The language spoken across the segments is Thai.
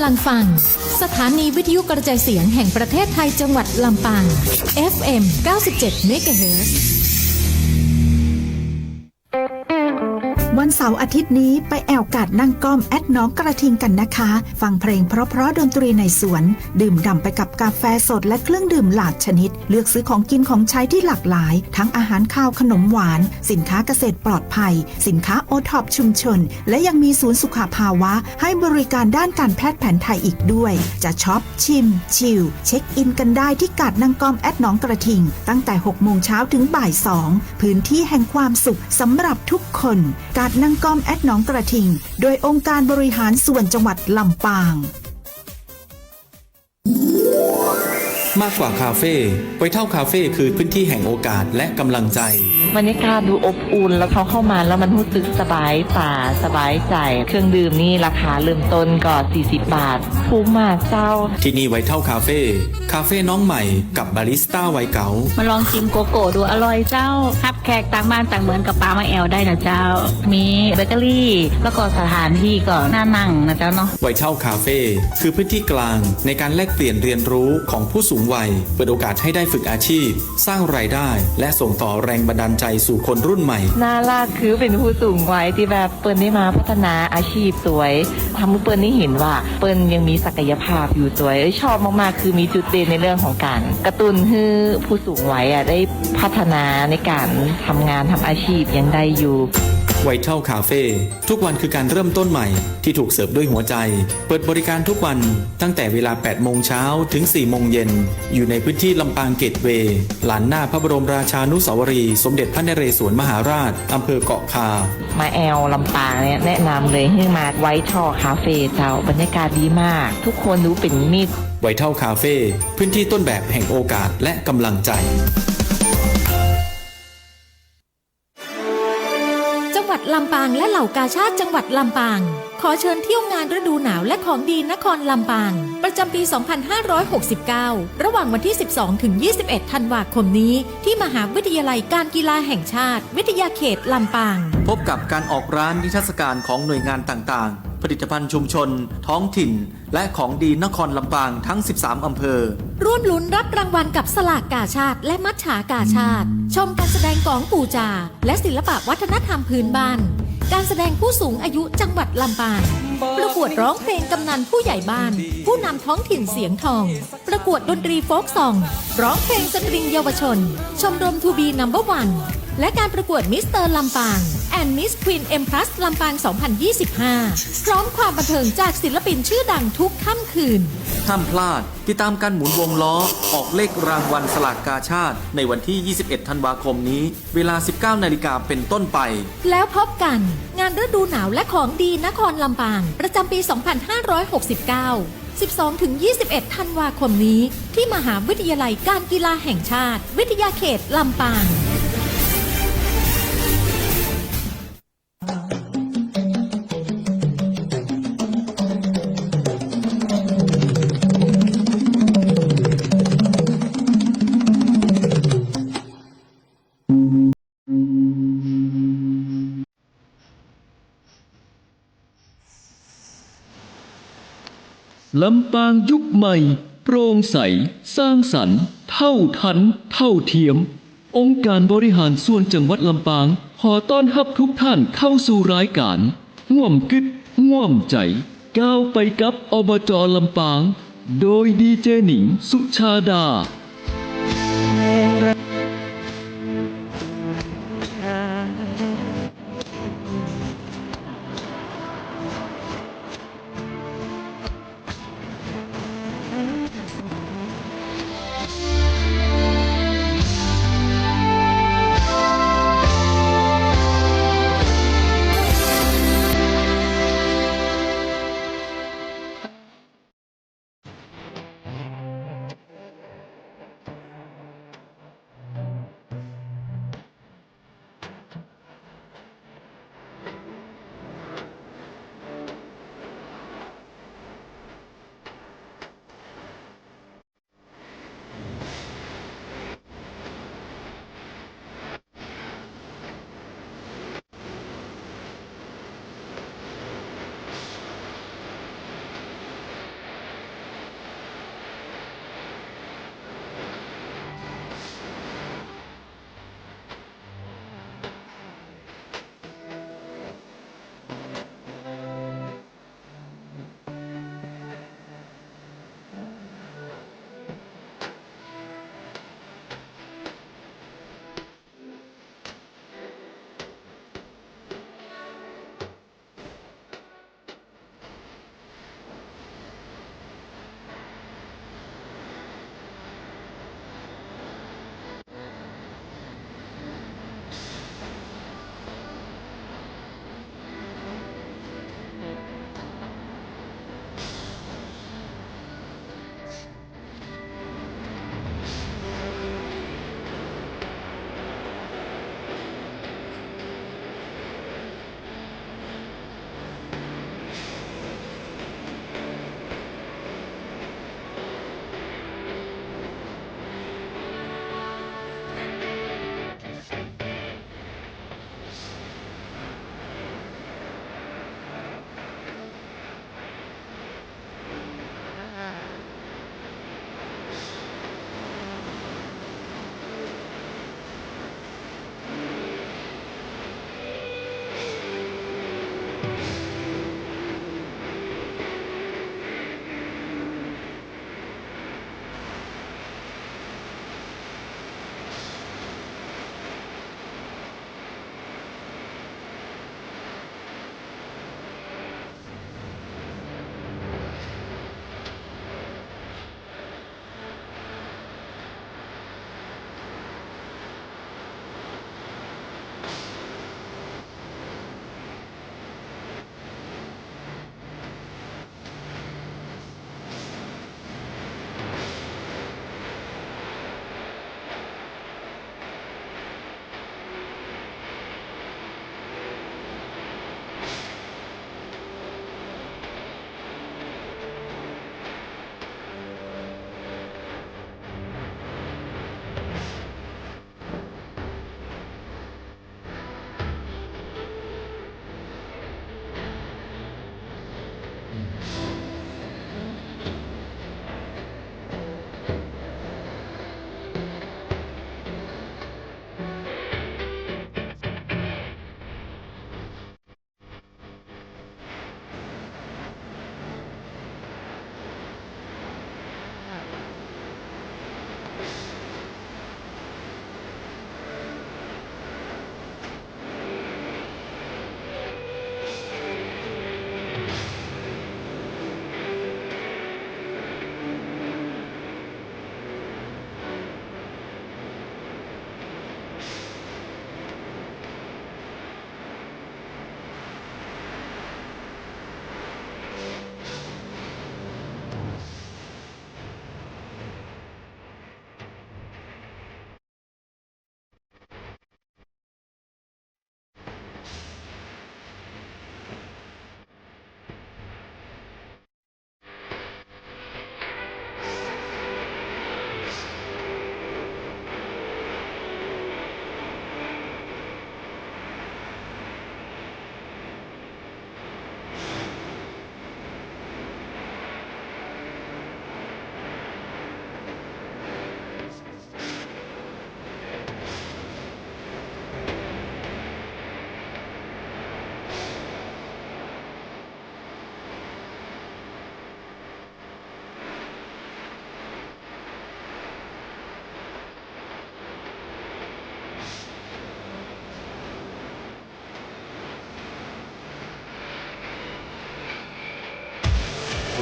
ำลังฟังสถานีวิทยุกระจายเสียงแห่งประเทศไทยจังหวัดลำปาง FM 97 MHz วันเสาร์อาทิตย์นี้ไปแอวกาดนั่งก้อมแอดน้องกระทิงกันนะคะฟังเพลงเพราะๆดนตรีในสวนดื่มด่ำไปกับกาแฟสดและเครื่องดื่มหลากชนิดเลือกซื้อของกินของใช้ที่หลากหลายทั้งอาหารข้าวขนมหวานสินค้าเกษตรปลอดภัยสินค้าโอท็อปชุมชนและยังมีศูนย์สุขภาวะให้บริการด้านการแพทย์แผนไทยอีกด้วยจะช็อปชิมชิลเช็คอินกันได้ที่กาดนั่งก้อมแอดน้องกระทิงตั้งแต่ 6 โมงเช้าถึงบ่าย 2พื้นที่แห่งความสุขสำหรับทุกคนกาดนั่งก้อมแอดน้องกระทิงโดยองค์การบริหารส่วนจังหวัดลำปางมากกว่าคาเฟ่ไวท์เท่าคาเฟ่คือพื้นที่แห่งโอกาสและกำลังใจบรรยากาศดูอบอุ่นแล้วเขาเข้ามาแล้วมันรู้สึกสบายตาสบายใจเครื่องดื่มนี่ราคาเริ่มต้นก็40 บาทถูกมากเจ้าที่นี่ไวท์เท่าคาเฟ่น้องใหม่กับบาริสต้าวัยเก๋ามาลองชิมโกโก้ดูอร่อยเจ้ารับแขกต่างบ้านต่างเมืองกับปลามาแอลได้นะเจ้ามีเบเกอรี่แล้วก็สถานที่ก็น่านั่งนะเจ้าเนาะไวท์เท่าคาเฟ่คือพื้นที่กลางในการแลกเปลี่ยนเรียนรู้ของผู้สูงวัยเปิดโอกาสให้ได้ฝึกอาชีพสร้างรายได้และส่งต่อแรงบันดาลใจสู่คนรุ่นใหม่น่ารักคือเป็นผู้สูงวัยที่แบบเปิ้ลได้มาพัฒนาอาชีพสวยทำให้เปิ้ลได้เห็นว่าเปิ้ลยังมีศักยภาพอยู่สวยชอบมากๆคือมีจุดเด่นในเรื่องของการกระตุ้นให้ผู้สูงวัยได้พัฒนาในการทำงานทำอาชีพยังได้อยู่ไวท์เท่าคาเฟ่ทุกวันคือการเริ่มต้นใหม่ที่ถูกเสิร์ฟด้วยหัวใจเปิดบริการทุกวันตั้งแต่เวลา 8 โมงเช้าถึง 4 โมงเย็นอยู่ในพื้นที่ลำปางเกตเวย์ลานหน้าพระบรมราชานุสาวรีย์สมเด็จพระนเรศวรมหาราชอำเภอเกาะคามาแอลลำปางเนี่ยแนะนำเลยให้มาไวท์เท่าคาเฟ่เจ้าบรรยากาศดีมากทุกคนรู้เป็นมิตรไวท์เท่าคาเฟ่พื้นที่ต้นแบบแห่งโอกาสและกำลังใจจังหวัดลำปางและเหล่ากาชาติจังหวัดลำปางขอเชิญเที่ยวงานฤดูหนาวและของดีนครลำปางประจำปี 2569 ระหว่างวันที่ 12 ถึง 21 ธันวาคมนี้ที่มหาวิทยาลัยการกีฬาแห่งชาติวิทยาเขตลำปางพบกับการออกร้านนิทรรศการของหน่วยงานต่างๆผลิตภัณฑ์ชุมชนท้องถิ่นและของดีนครลำปางทั้ง 13 อำเภอร่วมลุ้นรับรางวัลกับสลากกาชาติและมัจฉากาชาติชมการแสดงกลองปู่จาและศิลปะวัฒนธรรมพื้นบ้านการแสดงผู้สูงอายุจังหวัดลำปางประกวดร้องเพลงกำนันผู้ใหญ่บ้านผู้นำท้องถิ่นเสียงทองประกวดดนตรีโฟล์กซองร้องเพลงสตริงเยาวชนชมรมทูบีนัมเบอร์วันและการประกวดมิสเตอร์ลำปางแอนด์มิสควีนเอ็มพลัสลำปาง 2025 พร้อมความบันเทิงจากศิลปินชื่อดังทุกค่ำคืนห้ามพลาดติดตามการหมุนวงล้อออกเลขรางวัลสลากกาชาติในวันที่ 21 ธันวาคมนี้เวลา 19 นาฬิกาเป็นต้นไปแล้วพบกันงานฤดูหนาวและของดีนครลำปางประจำปี 2569 12-21 ธันวาคมนี้ที่มหาวิทยาลัยการกีฬาแห่งชาติวิทยาเขตลำปางลำปางยุคใหม่โปร่งใสสร้างสรรค์เท่าทันเท่าเทียมองค์การบริหารส่วนจังหวัดลำปางขอต้อนรับทุกท่านเข้าสู่รายการง่วมกึดง่วมใจก้าวไปกับอบจ.ลำปางโดยดีเจหนิงสุชาดา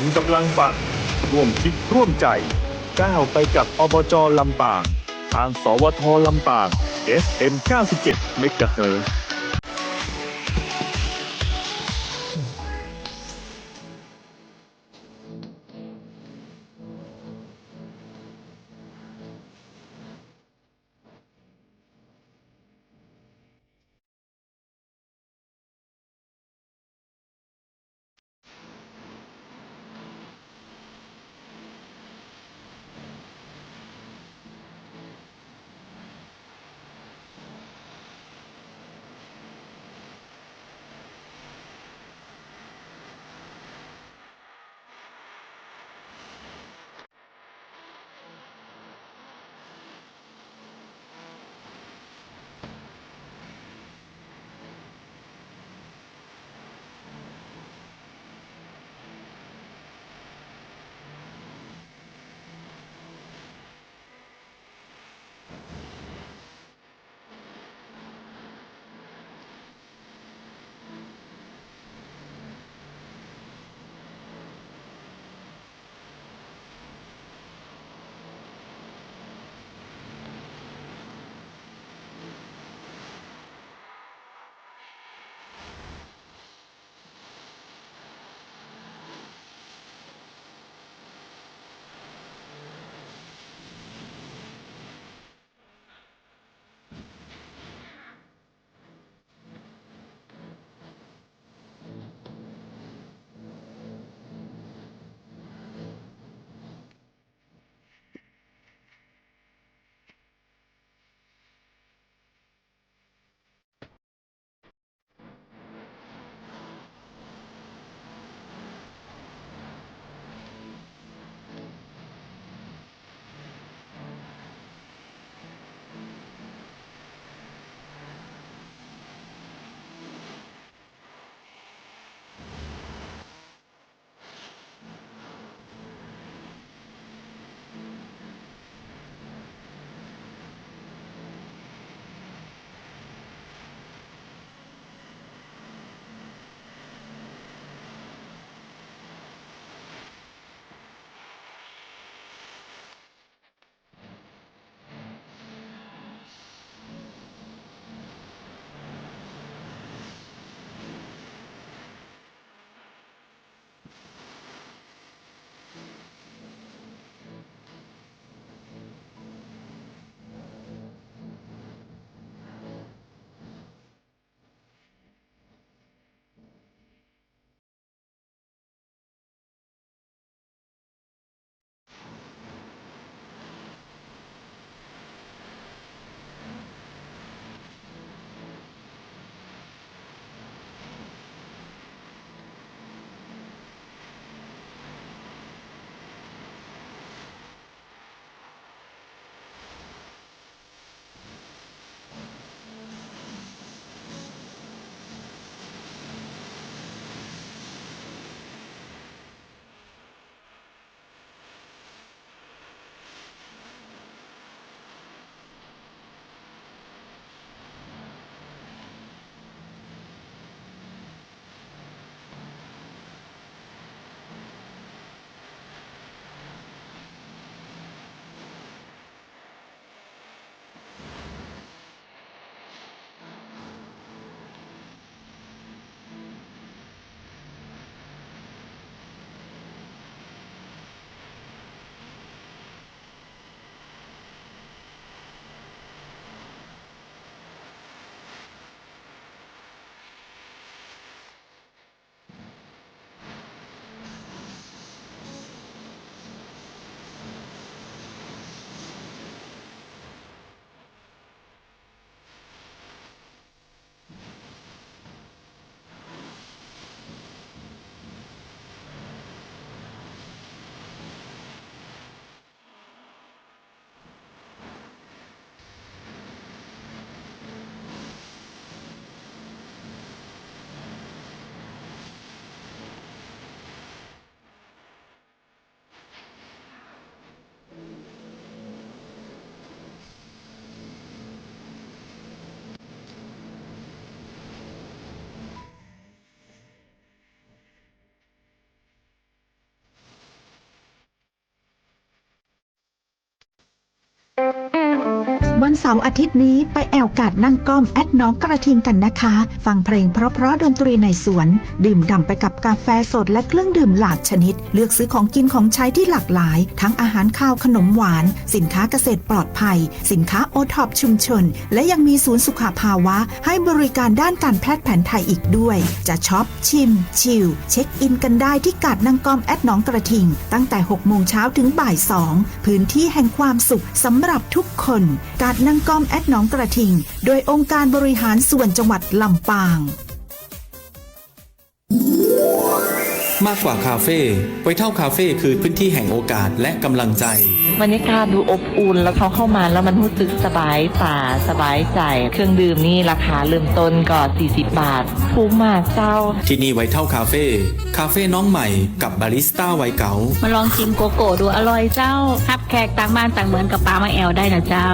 คุณกำลังฟังร่วมคิดร่วมใจก้าวไปกับอบจลำปางทางสวทลำปาง FM 97 เมกะเฮิรตซ์ วันเสาร์อาทิตย์นี้ไปแอวกาดนั่งก้อมแอดน้องกระทิงกันนะคะ ฟังเพลงเพราะๆดนตรีในสวน ดื่มด่ำไปกับกาแฟสดและเครื่องดื่มหลากชนิด เลือกซื้อของกินของใช้ที่หลากหลาย ทั้งอาหารข้าวขนมหวาน สินค้าเกษตรปลอดภัย สินค้าโอท็อปชุมชน และยังมีศูนย์สุขภาวะให้บริการด้านการแพทย์แผนไทยอีกด้วย จะช็อปชิมชิลเช็คอินกันได้ที่กาดนั่งก้อมแอดน้องกระทิงตั้งแต่ 6 โมงเช้าถึงบ่าย 2 พื้นที่แห่งความสุขสำหรับทุกคนกาดนั่งก้อมแอดน้องกระทิงโดยองค์การบริหารส่วนจังหวัดลำปางมากกว่าคาเฟ่ไวท์เท่าคาเฟ่คือพื้นที่แห่งโอกาสและกำลังใจบรรยากาศดูอบอุ่นแล้วเขาเข้ามาแล้วมันรู้สึกสบายตาสบายใจเครื่องดื่มนี่ราคาเริ่มต้นก็40 บาทถูกมากเจ้าที่นี่ไวท์เท่าคาเฟ่น้องใหม่กับบาริสต้าวัยเก๋ามาลองชิมโกโก้ดูอร่อยเจ้าทับแขกต่างบ้านต่างเหมือนกับป้ามาแอลได้นะเจ้า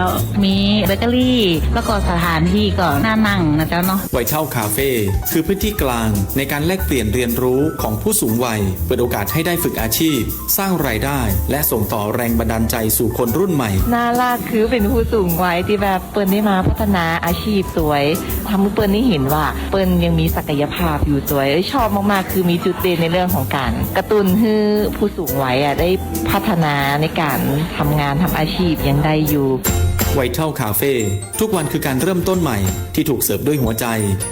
มีเบเกอรี่แล้วก็สถานที่ก็น่านั่งนะเจ้าเนาะไวท์เท่าคาเฟ่คือพื้นที่กลางในการแลกเปลี่ยนเรียนรู้ของผู้สูงวัยเปิดโอกาสให้ได้ฝึกอาชีพสร้างรายได้และส่งต่อแรงบันดาลใจสู่คนรุ่นใหม่น่ารักคือเป็นผู้สูงวัยที่แบบเปิ้ลได้มาพัฒนาอาชีพสวยทำให้เปิ้ลได้เห็นว่าเปิ้ลยังมีศักยภาพอยู่สวยชอบมากๆคือมีจุดเด่นในเรื่องของการกระตุ้นให้ผู้สูงวัยได้พัฒนาในการทำงานทำอาชีพยังได้อยู่ไวท์เท่าคาเฟ่ทุกวันคือการเริ่มต้นใหม่ที่ถูกเสิร์ฟด้วยหัวใจ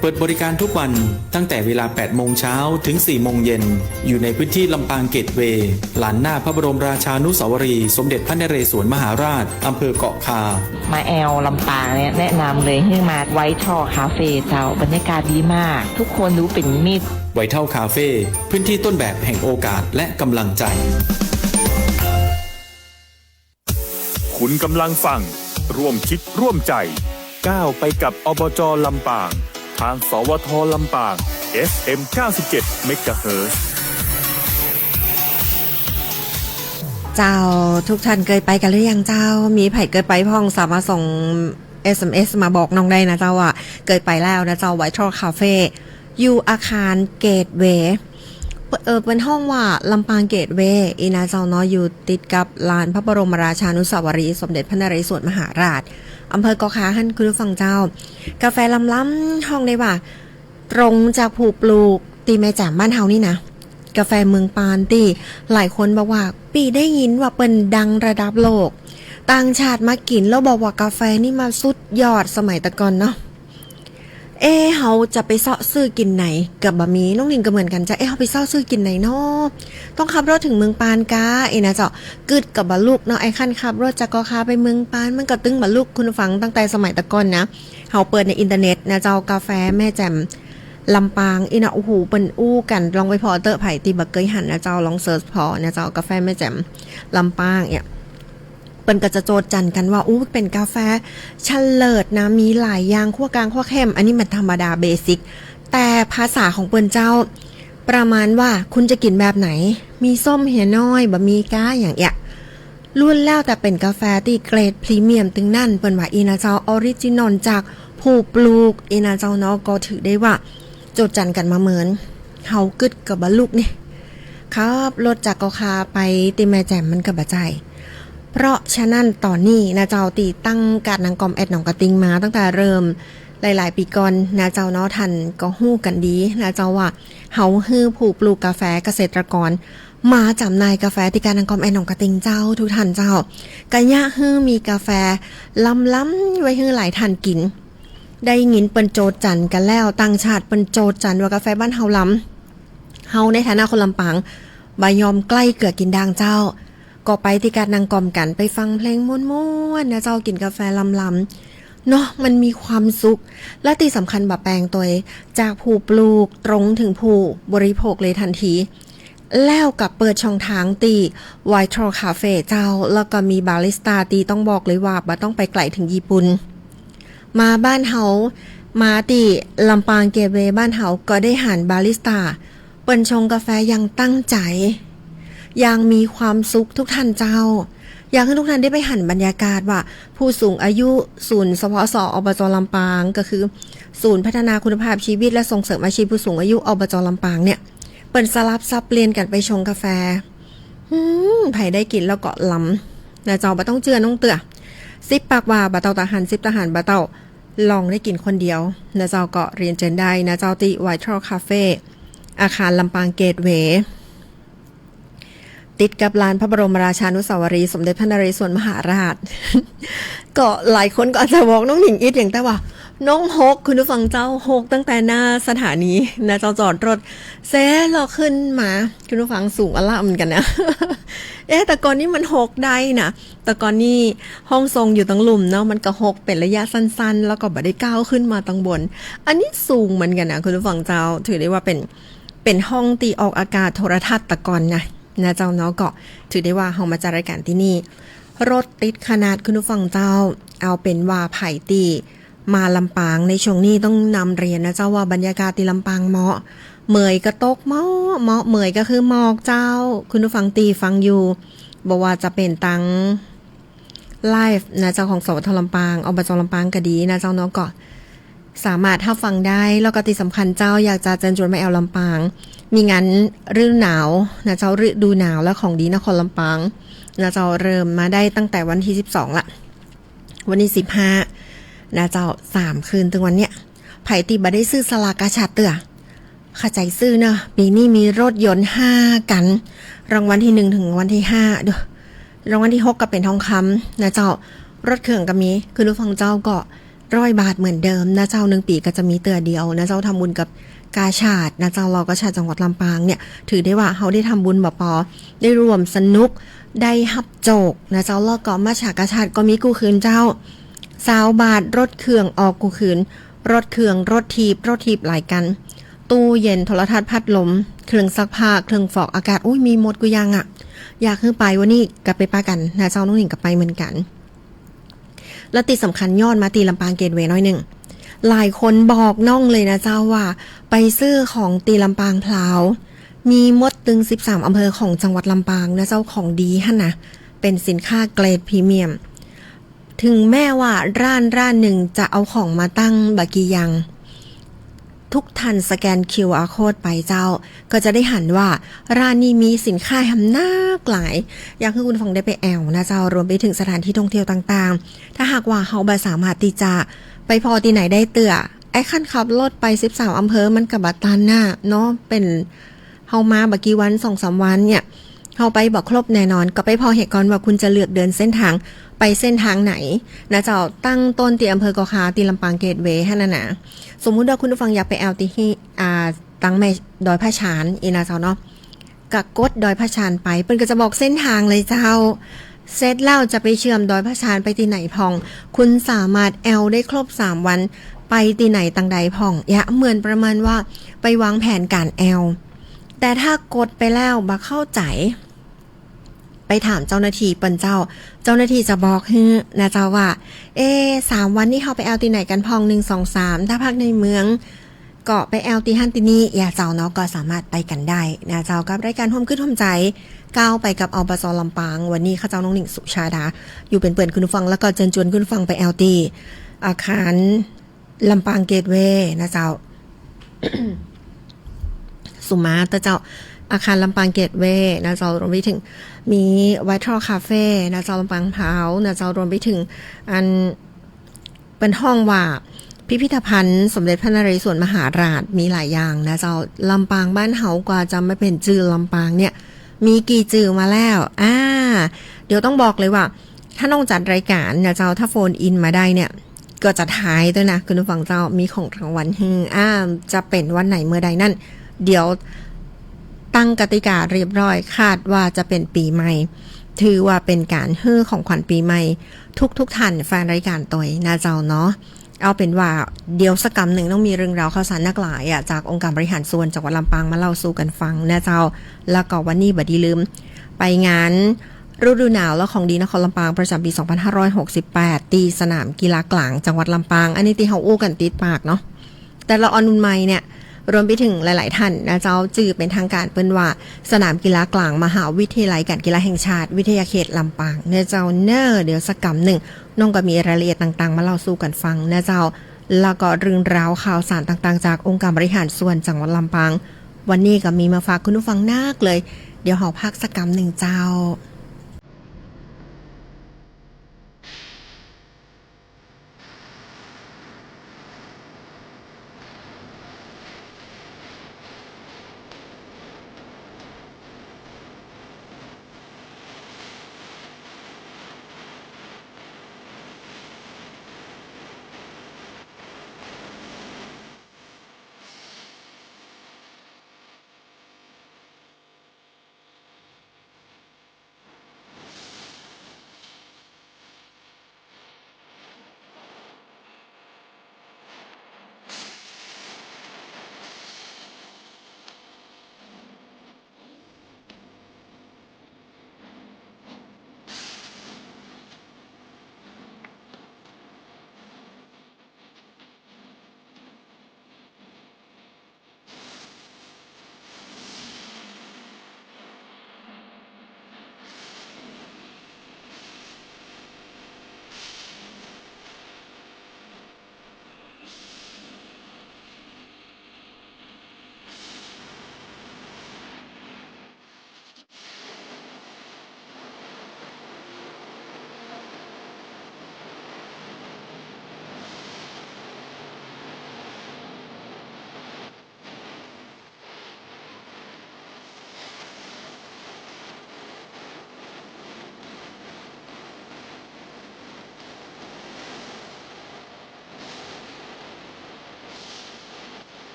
เปิดบริการทุกวันตั้งแต่เวลา 8 โมงเช้าถึง 4 โมงเย็นอยู่ในพื้นที่ลำปางเกตเวย์ลานหน้าพระบรมราชานุสาวรีย์สมเด็จพระนเรศวรมหาราชอำเภอเกาะคามาแอลลำปางเนี่ยแนะนำเลยให้มาไวท์เท่าคาเฟ่เจ้าบรรยากาศดีมากทุกคนรู้เป็นมิตรไวท์เท่าคาเฟ่พื้นที่ต้นแบบแห่งโอกาสและกำลังใจคุณกำลังฟังร่วมคิดร่วมใจก้าวไปกับอบจ.ลำปางทางสวท.ลำปาง FM 97 เมกะเฮิรตซ์เจ้าทุกท่านเคยไปกันหรือยังเจ้ามีไผ่เคยไปพ้องสามารถส่ง SMS มาบอกน้องได้นะเจ้าว่าเคยไปแล้วนะเจ้าไวท์เท่าคาเฟ่อยู่อาคารเกตเวย์เป็นห้องว่าลำปางเกตเวย์อีนาเจ้าเนาะอยู่ติดกับลานพระบรมราชานุสาวรีย์สมเด็จพระนเรศวรมหาราชอำเภอเกาะคาหันคุณผู้ฟังเจ้ากาแฟล้ำๆห้องได้ว่าตรงจากผู้ปลูกตีแม่แจ่มบ้านเฮานี่นะกาแฟเมืองปานตีหลายคนบอกว่าปีได้ยินว่าเป็นดังระดับโลกต่างชาติมากินแล้วบอกว่ากาแฟนี่มาสุดยอดสมัยตะก่อนเนาะเฮาจะไปเซาะซื้อกินไหนกับบะหมี่น้องลิงก็เหมือนกันจะเฮาไปเซาะซื้อกินไหนเนาะต้องขับรถถึงเมืองปานกานะเจ้ากึดกับบะลูกเนาะขั้นขับรถจากกอคาไปเมืองปานมันก็ตึงบะลูกคุณฟังตั้งแต่สมัยตะก่อนนะเฮาเปิดในอินเทอร์เน็ตนะเจ้ากาแฟแม่แจ่มลำปางนะโอ้โหเปิ้นอู้กันลองไปพอเตอร์ไผ่ตีบักเกยหันนะเจ้าลองเสิร์ชพอนะเจ้ากาแฟแม่แจ่มลำปางเนี่ยเปิ้นก็จะโจทย์จันกันว่าเป็นกาแฟเฉลิดนะมีหลายอย่างคั่วกลางคั่วเข้มอันนี้มันธรรมดาเบสิกแต่ภาษาของเปิ้นเจ้าประมาณว่าคุณจะกินแบบไหนมีส้มเหี่ยน้อยบะมีก้าอย่างเงี้ยรุ่นแล้วแต่เป็นกาแฟที่เกรดพรีเมียมตึงนั่นเปิ้นว่าอีนาเจ้าออริจินอลจากผู้ปลูกอีนาเจ้าเนาะก็ถือได้ว่าโจทย์จันกันมาเหมือนเฮากึดกับบะลูกนี่ครับรถจากกอคาไปติแม่แจ่มมันก็บ่ใจเพราะฉะนั้นตอนนี้นะเจ้าตีตั้งการนางกอมแอดหนองกระติงมาตั้งแต่เริ่มหลายๆปีก่อนนะเจ้าเนาะทันก็ฮู้กันดีนะเจ้าว่าเฮาฮื้อผู้ปลูกกาแฟเกษตรกรมาจำหน่ายกาแฟที่การนางกอมแอดหนองกระติงเจ้าทุกท่านเจ้ากะยะฮื้อมีกาแฟล้ำๆไว้ฮื้อหลายท่านกินได้ยินเปิ้นโจทย์จันกันแล้วต่างชาติเปิ้นโจทย์จันว่ากาแฟบ้านเฮาล้ำเฮาในฐานะคนลำปางบ่ยอมใกล้เกือกินดังเจ้าก็ไปที่การนั่งกอมกันไปฟังเพลงม่วนๆนะเจ้ากินกาแฟลำๆเนาะมันมีความสุขและที่สำคัญแบบแปลงตัวจากผู้ปลูกตรงถึงผู้บริโภคเลยทันทีแล้วกับเปิดช่องทางตีไวท์เท่าคาเฟ่เจ้าแล้วก็มีบาริสต้าตีต้องบอกเลยว่าบ่ต้องไปไกลถึงญี่ปุ่นมาบ้านเฮามาตีลำปางเกตเวย์บ้านเฮาก็ได้หันบาริสต้าเปิ้นชงกาแฟอย่างตั้งใจยังมีความสุขทุกท่านเจ้าอยากให้ทุกท่านได้ไปหันบรรยากาศว่าผู้สูงอายุศูนย์สพสอบจ.ลำปางก็คือศูนย์พัฒนาคุณภาพชีวิตและส่งเสริมอาชีพผู้สูงอายุอบจ.ลำปางเนี่ยเปิดสลับซับเปลี่ยนกันไปชงกาแฟไผได้กินแล้วก็ล้ำนะเจ้าบ่ต้องเจือน้องเตือ 10 ปากว่าบะเตาทหาร10ทหารบะเตาลองได้กินคนเดียวนะเจ้าก็เรียนเชิญได้นะเจ้าที่ไวท์ทรัลคาเฟ่อาคารลำปางเกตเวย์ติดกับลานพระบรมราชานุสาวรีย์สมเด็จพระนเรศวรมหาราช ก็หลายคนก็อาจจะบอกน้องหนิงอิดอย่างแต่ว่าน้องฮกคุณผู้ฟังเจ้าฮกตั้งแต่หน้าสถานีนะเจ้าจอดรถเซเราขึ้นมาคุณผู้ฟังสูงอล่ามกันนะ แต่ก่อนนี้มันฮกได้นะแต่ก่อนนี้ห้องทรงอยู่ตั้งหลุมเนาะมันก็ฮกเป็นระยะสั้นๆแล้วก็บ่ได้ก้าวขึ้นมาตั้งบนอันนี้สูงเหมือนกันนะคุณผู้ฟังเจ้าถือได้ว่าเป็นห้องตีออกอากาศโทรทัศน์ตะกอนนะเจ้าเนาะก็ถือได้ว่าเฮามาจัดรายการที่นี่รถติดขนาดคุณผู้ฟังเจ้าเอาเป็นว่าไผ่ตีมาลำปางในช่วงนี้ต้องนำเรียนนะเจ้าว่าบรรยากาศที่ลำปางเหมาะเมยก็ตกเหมาะเมยก็คือหมอกเจ้าคุณผู้ฟังตีฟังอยู่บอกว่าจะเป็นตังไลฟ์นะเจ้าของสวทลำปางอบจลำปางก็ดีนะเจ้าเนาะก็สามารถถ้าฟังได้แล้วก็ที่สำคัญเจ้าอยากจะเชิญชวนมาแอลลำปางมีงานฤดูหนาวนะเจ้าฤดูหนาวและของดีนครลำปางนะเจ้าเริ่มมาได้ตั้งแต่วันที่12ละวันที่15นะเจ้า3คืนถึงวันเนี้ยไผติบ่ได้ซื้อสลากกาชาดเตื้อเข้าใจซื้อเนอะปีนี้มีรถยนต์5กันรางวัลที่1ถึงวันที่5เด้อรางวัลที่6ก็เป็นทองคำนะเจ้ารถเครื่องก็มีคือผู้ฟังเจ้าก็100 บาทเหมือนเดิมนะเจ้า1ปีก็จะมีเตื้อเดียวนะเจ้าทำบุญกับกาชาดนะเจ้าเราก็ชาติจังหวัดลำปางเนี่ยถือได้ว่าเขาได้ทำบุญบ่ปอได้รวมสนุกได้ฮับโจกนะเจ้าแล้วก็มาฉากกาชาดก็มีกู้คืนเจ้า20 บาทรถเครื่องออกกู้คืนรถเครื่องรถทีบหลายกันตู้เย็นโทรทัศน์พัดลมเครื่องซักผ้าเครื่องฟอกอากาศอุ้ยมีหมดกูยังอ่ะอยากขึ้นไปวันนี้กลับไปป้ากันนะเจ้าน้องหนิงกลับไปเหมือนกันแล้วติดสำคัญย้อนมาตีลำปางเกตเวย์น้อยหนึ่งหลายคนบอกน้องเลยนะเจ้าว่าไปซื้อของตีลำปางพลาวมีมดตึง13อำเภอของจังหวัดลำปางนะเจ้าของดีฮะนะเป็นสินค้าเกรดพรีเมียมถึงแม้ว่าร้านหนึ่งจะเอาของมาตั้งบากียังทุกทันสแกน QR code ไปเจ้าก็จะได้หันว่าร้านนี้มีสินค้าหำหน้าหลายอยากให้คุณฟังได้ไปแอวนะเจ้ารวมไปถึงสถานที่ท่องเที่ยวต่างๆถ้าหากว่าเฮาบ่สามารถที่จะไปพอที่ไหนได้เตื้อไอ้ขั้นขับรถไป13อำเภอมันกับบัตตันน่ะเนาะเป็นเฮามาบักกี่วัน 2-3 วันเนี่ยเฮาไปบอกครบแน่นอนก็ไปพอเหตุก่อนว่าคุณจะเลือกเดินเส้นทางไปเส้นทางไหนนะเจ้าตั้งต้นที่อำเภอกอคาที่ลำปางเกตเวย์ให้นั่นน่ะสมมุติว่าคุณผู้ฟังอยากไปแอลที่ตั้งแม่ดอยพระชานอีนะเจ้าเนาะก็กดดอยพระชานไปเพิ่นก็จะบอกเส้นทางเลยเจ้าเสร็จแล้วจะไปเชื่อมดอยพระชานไปที่ไหนพองคุณสามารถแอลได้ครบ3วันไปที่ไหนตังใดพองเหมือนประมาณว่าไปวางแผนการแอลแต่ถ้ากดไปแล้วบ่เข้าใจไปถามเจ้าหน้าที่เปิ้นเจ้าหน้าที่จะบอกให้นะเจ้าว่า3วันนี้เฮาไปแอลที่ไหนกันพอง1 2 3ถ้าพักในเมืองก็ไปแอลที่ฮั่นที่นี่อย่าเจ้าเนาะก็สามารถไปกันได้นะเจ้ากับรายการร่วมขึ้นร่วมใจก้าวไปกับอบจ.ลำปางวันนี้ข้าเจ้าน้องหนิงสุชาดาอยู่เป็นเปิ่นคุณผู้ฟังแล้วก็เชิญชวนคุณผู้ฟังไปแอลที่อาคารลำปางเกตเวย์นะเจ้า สุมาตะเจ้าอาคารลำปางเกตเวย์นะเจ้ารวมไปถึงมีไวท์ทรัลคาเฟ่นะเจ้าลำปางพร้าวนะเจ้ารวมไปถึงอันเป็นห้องว่าพิพิธภัณฑ์สมเด็จพระนเรศวรมหาราชมีหลายอย่างนะเจ้าลำปางบ้านเฮากว่าจะไม่เป็นจื่อลำปางเนี่ยมีกี่จื่อมาแล้วเดี๋ยวต้องบอกเลยว่าถ้าน้องจัดรายการนะเจ้าถ้าโฟนอินมาได้เนี่ยก็จะทายด้วยนะคุณผู้ฟังเจ้ามีของรางวัลให้จะเป็นวันไหนเมื่อใดนั่นเดี๋ยวตั้งกติกาเรียบร้อยคาดว่าจะเป็นปีใหม่ถือว่าเป็นการฮื้อของขวัญปีใหม่ทุกท่านแฟนรายการตัวนะเจ้าเนาะเอาเป็นว่าเดี๋ยวสักกำหนึ่งต้องมีเรื่องราวข่าวสารนักหลายจากองค์การบริหารส่วนจังหวัดลำปางมาเล่าสู่กันฟังนะเจ้าแล้วก็วันนี้บัดดีลืมไปงานฤดูหนาวและของดีนครลำปางประจำปี2568ตีสนามกีฬากลางจังหวัดลำปางอันนี้ที่เฮาอู้กันติดปากเนาะแต่ละออนุนไมเนี่ยรวมไปถึงหลายๆท่านนะเจ้าจื่อเป็นทางการเปิ้นว่าสนามกีฬากลางมหาวิทยาลัยการกีฬาแห่งชาติวิทยาเขตลำปางเนะเจ้าเดี๋ยวสักกำหนึ่งน้องก็มีรายละเอียดต่างๆมาเล่าสู่กันฟังนะเจ้าแล้วก็เรื่องราวข่าวสารต่างๆจากองค์การบริหารส่วนจังหวัดลำปางวันนี้ก็มีมาฝากคุณผู้ฟังนักเลยเดี๋ยวเฮาพักสักกำหนึ่งเจ้า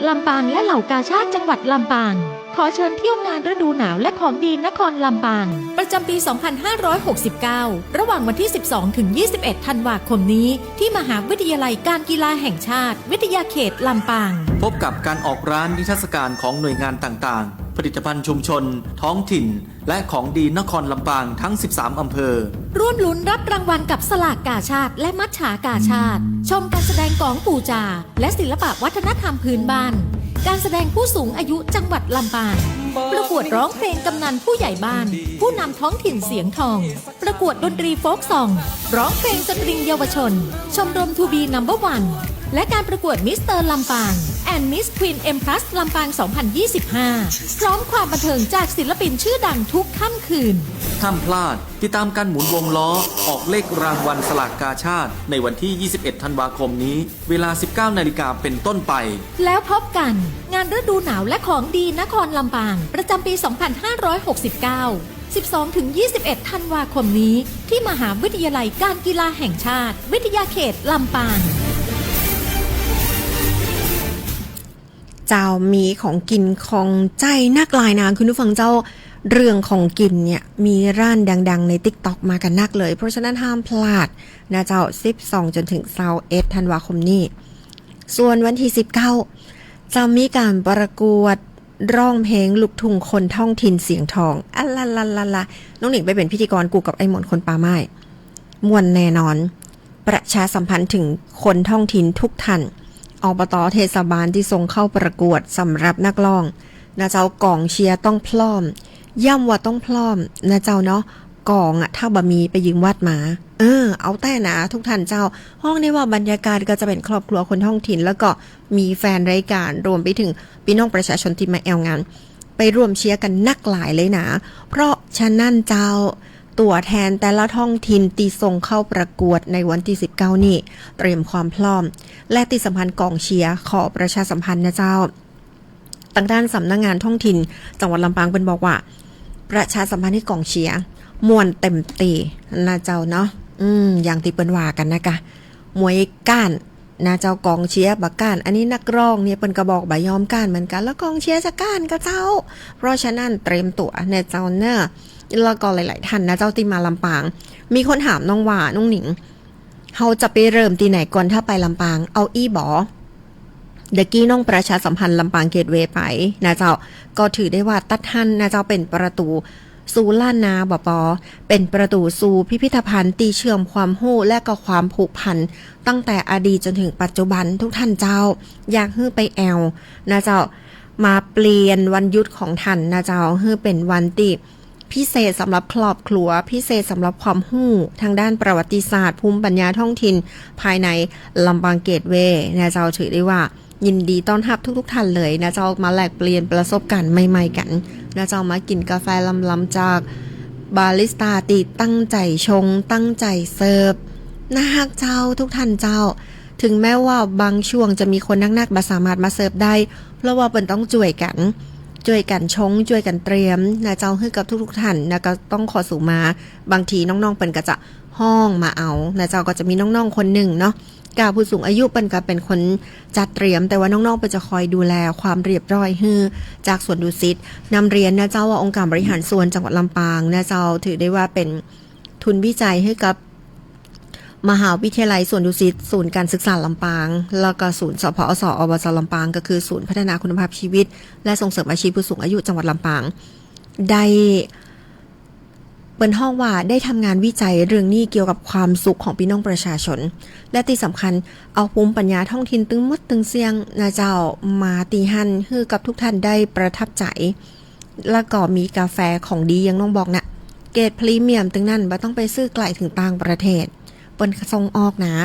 ลำปางและเหล่ากาชาดจังหวัดลำปางขอเชิญเที่ยวงานฤดูหนาวและของดีนครลำปางประจำปี 2569 ระหว่างวันที่ 12 ถึง 21 ธันวาคมนี้ที่มหาวิทยาลัยการกีฬาแห่งชาติวิทยาเขตลำปาง พบกับการออกร้านนิทรรศการของหน่วยงานต่างๆ ผลิตภัณฑ์ชุมชน ท้องถิ่น และของดีนครลำปางทั้ง 13 อำเภอ ร่วมลุ้นรับรางวัลกับสลากกาชาดและมัจฉากาชาดชมการแสดงกลองปู่จาและศิลปะวัฒนธรรมพื้นบ้านการแสดงผู้สูงอายุจังหวัดลำปางประกวดร้องเพลงกำนันผู้ใหญ่บ้านผู้นำท้องถิ่นเสียงทองประกวดดนตรีโฟล์กซองร้องเพลงสตริงเยาวชนชมรมทูบีนัมเบอร์วันและการประกวดมิสเตอร์ลำปางแอนด์มิสควีนเอ็มพลัสลำปาง 2025 พร้อมความบันเทิงจากศิลปินชื่อดังทุกค่ำคืนห้ามพลาดติดตามการหมุนวงล้อออกเลขรางวัลสลากกาชาดในวันที่ 21 ธันวาคมนี้เวลา 19 นาฬิกาเป็นต้นไปแล้วพบกันงานฤดูหนาวและของดีนครลำปางประจำปี 2569 12-21 ธันวาคมนี้ที่มหาวิทยาลัยการกีฬาแห่งชาติวิทยาเขตลำปางเจ้ามีของกินของใจนักลายนางคุณผู้ฟังเจ้าเรื่องของกินเนี่ยมีร้านดังๆใน TikTok มากันนักเลยเพราะฉะนั้นห้ามพลาดนะเจ้า12จนถึง21ธันวาคมนี้ส่วนวันที่19จะมีการประกวดร้องเพลงลูกทุ่งคนท้องถิ่นเสียงทองอัลลาลาลาลาน้องหนิงไปเป็นพิธีกรกูกับไอ้หมอนคนป่าไม้ม่วนแน่นอนประชาสัมพันธ์ถึงคนท้องถิ่นทุกท่านอบต.เทศบาลที่ส่งเข้าประกวดสำหรับนักร้องนะเจ้ากองเชียร์ต้องพร้อมย่ำว่าต้องพร้อมนะเจ้าเนาะกองอ่ะถ้าบะมีไปยืมวัดมาเอาแต่นะทุกท่านเจ้าห้องนี้ว่าบรรยากาศก็จะเป็นครอบครัวคนท้องถิ่นแล้วก็มีแฟนรายการรวมไปถึงพี่น้องประชาชนที่มาแอลงานไปร่วมเชียร์กันนักหลายเลยนะเพราะฉะนั้นเจ้าตัวแทนแต่ละท้องถิ่นตีส่งเข้าประกวดในวันที่19นี้เตรียมความพร้อมและที่สำคัญกองเชียร์ขอประชาสัมพันธ์นะเจ้าทางด้านสำนักงานท้องถิ่นจังหวัดลำปางเป็นบอกว่าประชาสัมพันธ์ให้กองเชียร์มวนเต็มตีนะเจ้าเนาะอย่างที่เปิ้นว่ากันนะคะมวยก้านนะเจ้ากองเชียร์บักก้านอันนี้นักร้องเนี่ยเปิ้นก็บอกบ่ยอมก้านเหมือนกันแล้วกองเชียร์จะก้านก็เจ้าเพราะฉะนั้นเตรียมตัวเนี่ยเจ้าเนอะแล้วก็หลายๆท่านนะเจ้าที่มาลำปางมีคนถามน้องว่าน้องหนิงเฮาจะไปเริ่มที่ไหนก่อนถ้าไปลำปางเอาอี้บอเดกี้น้องประชาสัมพันธ์ลำปางเกตเวย์ไปนะเจ้าก็ถือได้ว่าตัดหันนะเจ้าเป็นประตูสู่ล้านนาบปอเป็นประตูสู่พิพิธภัณฑ์ตีเชื่อมความหู้และก็ความผูกพันตั้งแต่อดีตจนถึงปัจจุบันทุกท่านเจ้าอยากให้ไปแอลนะเจ้ามาเปลี่ยนวันหยุดของท่านนะเจ้าให้เป็นวันที่พิเศษสำหรับครอบครัวพิเศษสำหรับความหู้ทางด้านประวัติศาสตร์ภูมิปัญญาท้องถิ่นภายในลำปางเกตเวย์นะเจ้าถือได้ว่ายินดีต้อนรับทุกท่านเลยนะเจ้ามาแลกเปลี่ยนประสบการณ์ใหม่ๆกันนะเจ้ามากินกาแฟลำๆจากบาริสต้าตีตั้งใจชงตั้งใจเสิร์ฟนะฮักเจ้าทุกท่านเจ้าถึงแม้ว่าบางช่วงจะมีคนนักๆบ่สามารถมาเสิร์ฟได้เพราะว่าเปิ้นต้องช่วยกันชงช่วยกันเตรียมนะเจ้าให้กับทุกท่านนะก็ต้องขอสู่มาบางทีน้องๆเปิ้นก็จะห้องมาเอานะเจ้าก็จะมีน้องๆคนหนึ่งเนาะกาผู้สูงอายุเปิ้นก็เป็นคนจัดเตรียมแต่ว่าน้องๆเปิ้นจะคอยดูแลความเรียบร้อยฮือจากสวนดุสิตนำเรียนนะเจ้าว่าองค์การบริหารส่วนจังหวัดลำปางนะเจ้าถือได้ว่าเป็นทุนวิจัยให้กับมหาวิทยาลัยสวนดุสิตศูนย์การศึกษาลำปางแล้วก็ศูนย์สพอสอบจ.ลำปางก็คือศูนย์พัฒนาคุณภาพชีวิตและส่งเสริมอาชีพผู้สูงอายุจังหวัดลำปางได้เปิ้นห้องว่าได้ทำงานวิจัยเรื่องนี้เกี่ยวกับความสุขของพี่น้องประชาชนและที่สำคัญเอาภูมิปัญญาท้องถิ่นตึงมดตึงเสียงนะเจ้ามาตีหันให้กับทุกท่านได้ประทับใจแล้วก็มีกาแฟของดียังน้องบอกนะเกรดพรีเมียมตึงนั่นบ่ต้องไปซื้อไกลถึงต่างประเทศเปิ้นส่งออกนะ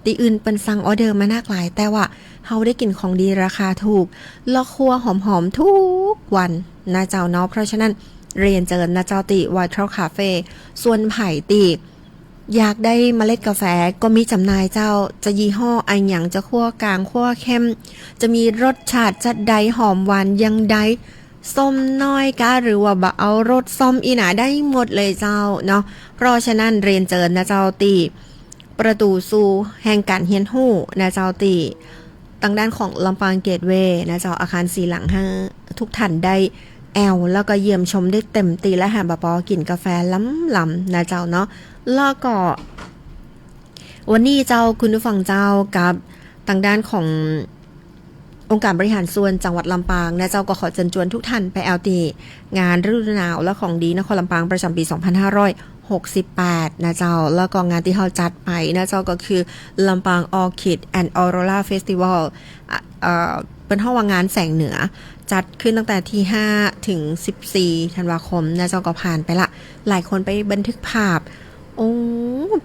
ตีอื่นเปิ้นสั่งออเดอร์มานากหลายแต่ว่าเฮาได้กินของดีราคาถูกแล้วครัวหอมๆทุกวันนะเจ้าเนาะเพราะฉะนั้นเรียนเจริญนะเจ้าติวอเทอร์คาเฟ่ส่วนไผ่ติอยากได้เมล็ดกาแฟก็มีจำหน่ายเจ้าจะยี่ห้อไอหยังจะคั่วกลางคั่วเข้มจะมีรสชาติจัดใดหอมหวานยังใดส้มน้อยกะหรือว่าบะเอารสส้มอีหนาได้หมดเลยเจ้าเนาะเพราะฉะนั้นเรียนเจริญนะเจ้าติประตูสู่แห่งการเฮียนหู้นะเจ้าติ ทางด้านของลำปางเกตเวย์นะเจ้าอาคาร4หลัง5ทุกท่านได้แอลแล้วก็เยี่ยมชมได้เต็มตีและแฮมบะปอกินกาแฟล้ำๆนะเจ้าเนาะแล้วก็วันนี้เจ้าคุณผู้ฟังเจ้ากับทางด้านขององค์การบริหารส่วนจังหวัดลำปางนะเจ้าก็ขอเชิญชวนทุกท่านไปแอลตีงานฤดูหนาวและของดีนครลำปางประจำปี2568นะเจ้าแล้วก็งานที่เขาจัดไปนะเจ้าก็คือลำปางออร์คิดแอนด์ออโรราเฟสติวัลเป็นห้องว่างานแสงเหนือจัดขึ้นตั้งแต่ที่5ถึง14ธันวาคมนะเจ้าก็ผ่านไปละหลายคนไปบันทึกภาพโอ้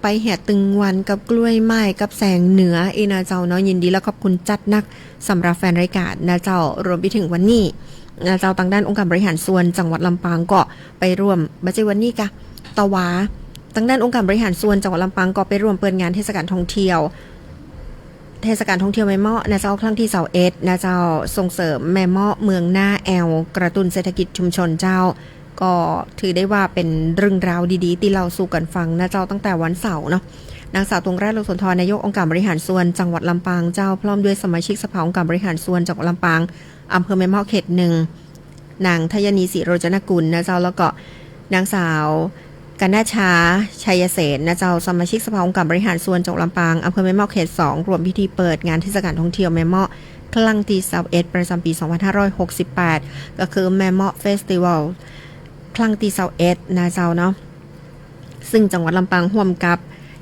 ไปแห่ตึงวันกับกล้วยไม้กับแสงเหนือนะเจ้าเนาะยินดีและขอบคุณจัดนักสำหรับแฟนรายการนะเจ้ารวมไปถึงวันนี้นะเจ้าทางด้านองค์การบริหารส่วนจังหวัดลำปางก็ไปร่วมบัจจุวันนี้กะตะวาทางด้านองค์การบริหารส่วนจังหวัดลำปางก็ไปร่วมเปิดงานเทศกาลท่องเที่ยวแม่เมาะนะเจ้าครั้งที่21นะเจ้าส่งเสริมแม่เมาะเมืองหน้าแอลกระตุ้นเศรษฐกิจชุมชนเจ้าก็ถือได้ว่าเป็นเรื่องราวดีๆที่เราสู่กันฟังนะเจ้าตั้งแต่วันเสาร์เนาะนางสาวตรงแรกโลกสุนทรนายกองค์การบริหารส่วนจังหวัดลำปางเจ้าพร้อมด้วยสมาชิกสภาองค์การบริหารส่วนจังหวัดลำปางอำเภอแม่เมาะเขต1นางทยนีศรีโรจนกุลนะเจ้าแล้วก็นางสาวกันนาชาชัยเสนนะเจ้าสมาชิกสภาองค์การบริหารส่วนจังหวัดลำปางอำเภอแม่เมาะเขต2รวมพิธีเปิดงานเทศกาลท่องเที่ยวแม่เมาะครั้งที่21ประจำปี2568ก็คือแม่เมาะเฟสติวัลครั้งที่21นะเจ้าเนาะซึ่งจังหวัดลำปางร่วมกับ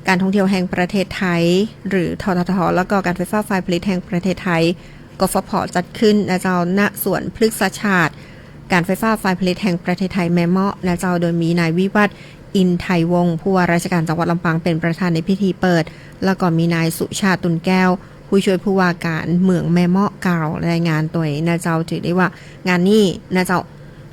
การท่องเที่ยวแห่งประเทศไทยหรือทททแล้วก็การไฟฟ้าฝ่ายผลิตแห่งประเทศไทยกฟผ.จัดขึ้นนะเจ้าณสวนพฤกษชาติการไฟฟ้าฝ่ายผลิตแห่งประเทศไทยแม่เมาะนะเจ้าโดยมีนายวิวัฒน์อินไทยวงศ์ผู้ว่าราชการจังหวัดลำปางเป็นประธานในพิธีเปิดแล้วก็มีนายสุชาติตุลแก้วผู้ช่วยผู้ว่าการเมืองแม่เมาะกล่าวรายงานตัวนะเจ้าถือได้ว่างานนี้นะเจ้า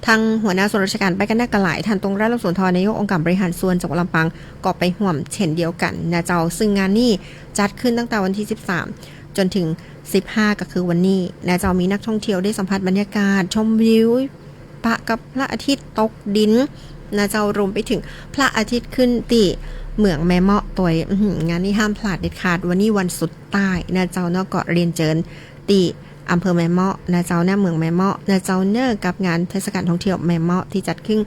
ทางหัวหน้าส่วนราชการไปกันได้กระหลายท่านตรงราชลำสนทรนายกองค์การบริหารส่วนจังหวัดลำปางก็ไปห่วมเช่นเดียวกันนะเจ้าซึ่งงานนี้จัดขึ้นตั้งแต่วันที่13จนถึง15ก็คือวันนี้นะเจ้ามีนักท่องเที่ยวได้สัมผัสบรรยากาศชมวิวปะกับพระอาทิตย์ตกดินนะเจ้ารวมไปถึงพระอาทิตย์ขึ้นติเหมืองแม่เมาะตัวงานนี้ห้ามพลาดเด็ดขาดวันนี้วันสุดใต้นะเจ้าเนาะก็เรียนเชิญติอำเภอแม่เมาะนะเจ้าหน้าเมืองแม่เมาะนะเจ้าเนอร์กับงานเทศกาลท่องเที่ยวแม่เมาะที่จัดขึ้น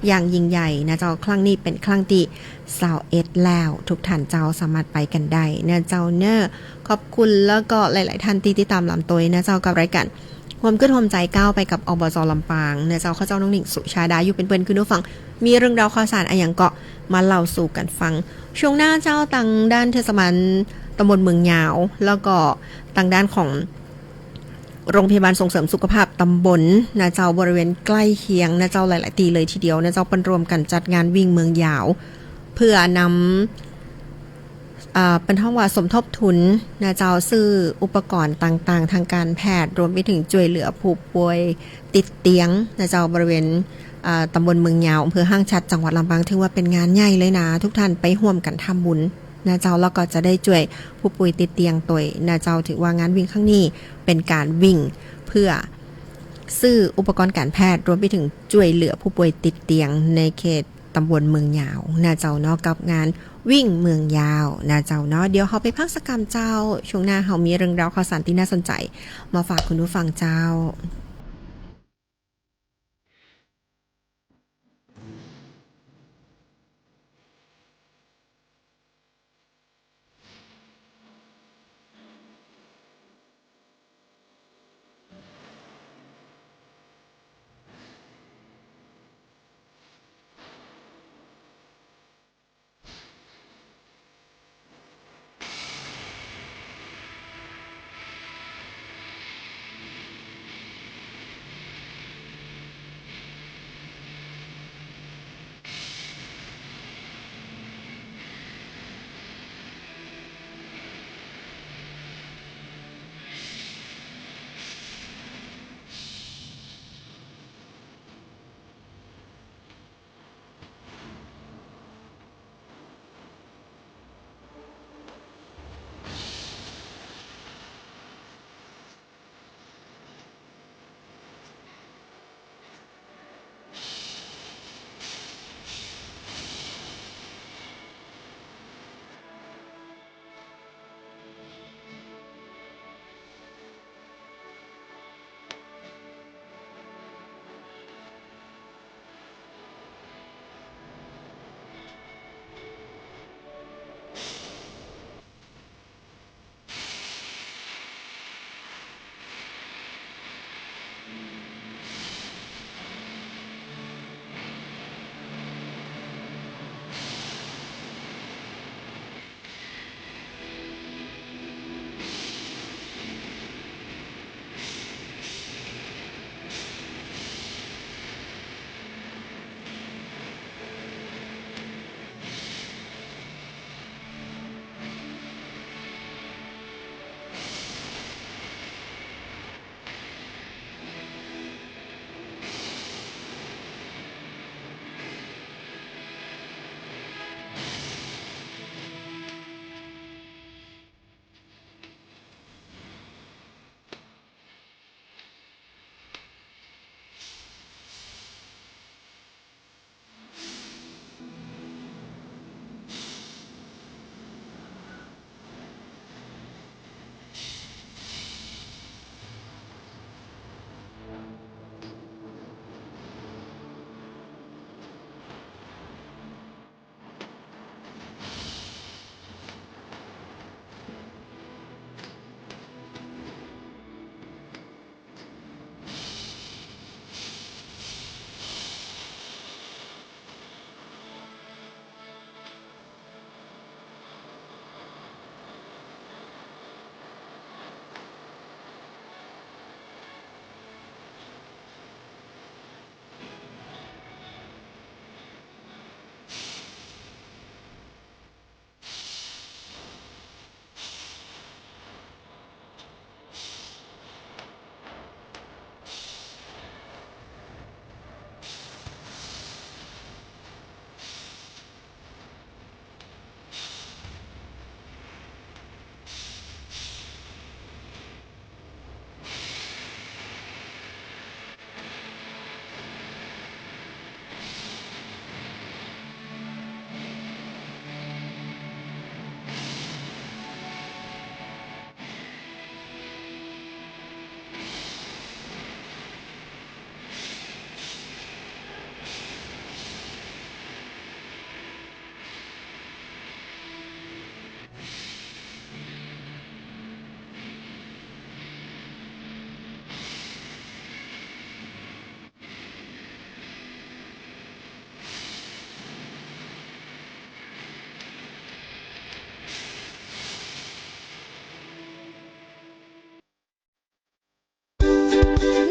อย่างยิ่งใหญ่นะเจ้าครั้งนี้เป็นครั้งที่21แล้วทุกท่านเจ้าสามารถไปกันได้นะเจ้าเนอร์ขอบคุณแล้วก็หลายๆท่านที่ติดตามลำตัวนะเจ้ากับรายการความขึ้นความใจก้าวไปกับอบจ.ลำปางนะเจ้าข้าเจ้าน้องหนิงสุชาดาอยู่เป็นเพื่อนคุณผู้ฟังมีเรื่องราวข่าวสารอะไรอย่างเกาะมาเล่าสู่กันฟังช่วงหน้าเจ้าทางด้านเทศบาลตำบลเมืองยาวแล้วก็ทางด้านของโรงพยาบาลส่งเสริมสุขภาพตำบลนะเจ้าบริเวณใกล้เคียงนะเจ้าหลายๆตีเลยทีเดียวนะเจ้าเป็นรวมกันจัดงานวิ่งเมืองยาวเพื่อนำเป็นห้องว่าสมทบทุนนะเจ้าซื้ออุปกรณ์ต่างๆทางการแพทย์รวมไปถึงช่วยเหลือผู้ป่วยติดเตียงนะเจ้าบริเวณตำบลเมืองยาวอำเภอห้างฉัตรจังหวัดลำปางถือว่าเป็นงานใหญ่เลยนะทุกท่านไปร่วมกันทำบุญนะเจ้าแล้วก็จะได้ช่วยผู้ป่วยติดเตียงตัวนะเจ้าถือว่างานวิ่งครั้งนี้เป็นการวิ่งเพื่อซื้ออุปกรณ์การแพทย์รวมไปถึงช่วยเหลือผู้ป่วยติดเตียงในเขตตำบลเมืองยาวนะเจ้าเนาะกับงานวิ่งเมืองยาวนะเจ้าเนาะเดี๋ยวเขาไปพักสักกรรมเจ้าช่วงหน้าเขามีเรื่องราวข่าวสารที่น่าสนใจมาฝากคุณผู้ฟังเจ้า